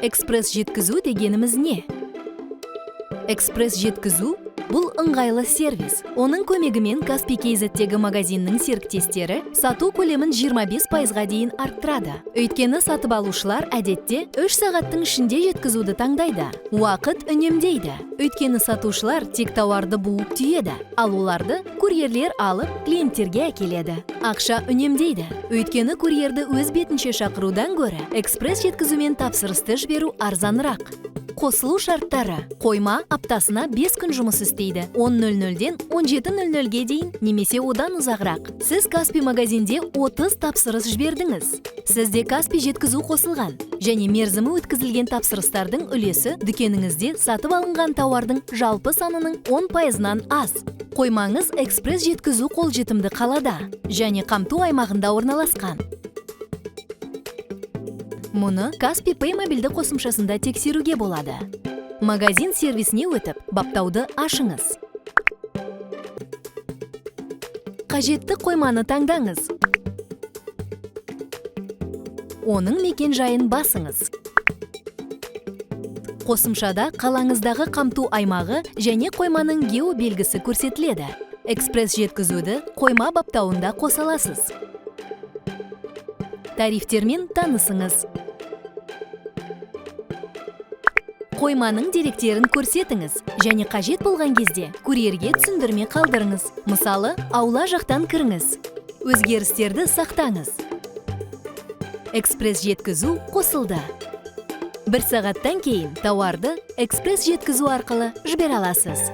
Экспресс жеткізу дегенimiz не? Экспресс жеткізу бұл ыңғайлы сервис. Оның көмегімен Каспий KZ'тегі магазиннің серіктестері сату көлемін 25%-ға дейін арттырады. Өйткені сатып алушылар әдетте 3 сағаттың ішінде жеткізуді таңдайды. Уақыт үнемдейді. Өйткені сатушылар тек тауарды буып түйеді, ал оларды курьерлер алып клиенттерге әкеледі. Ақша үнемдейді. Өйткені курьерді өз бетінше шақырудан гөрі экспресс жеткізумен тапсырысты жіберу арзанырақ. Қосылу шарттары. Қойма аптасына 5 күн жұмыс істейді. 10:00-ден 17:00-ге дейін немесе одан ұзағырақ. Сіз Каспий магазинде 30 тапсырыс жібердіңіз. Сізде Каспий жеткізу қосылған және мерзімі өткізілген тапсырыстардың үлесі дүкеніңізде сатып алынған тауардың жалпы санының 10%-нан аз. Қоймаңыз экспресс жеткізу қолжетімді қалада және қамту аймағында орналасқан. Мұны Каспий Pay мобильді қосымшасында тексеруге болады. Магазин сервисіне өтіп, баптауды ашыңыз. Қажетті қойманы таңдаңыз. Оның мекен жайын басыңыз. Қосымшада қалаңыздағы қамту аймағы және қойманың гео белгісі көрсетіледі. Экспресс жеткізуді қойма баптауында қоса аласыз. Тарифтермен танысыңыз. Қойманың деректерін көрсетіңіз және қажет болған кезде курьерге түсіндірме қалдырыңыз. Мысалы, аула жақтан кіріңіз. Өзгерістерді сақтаңыз. Экспресс жеткізу қосылды. 1 сағаттан кейін тауарды экспресс жеткізу арқылы жібере аласыз.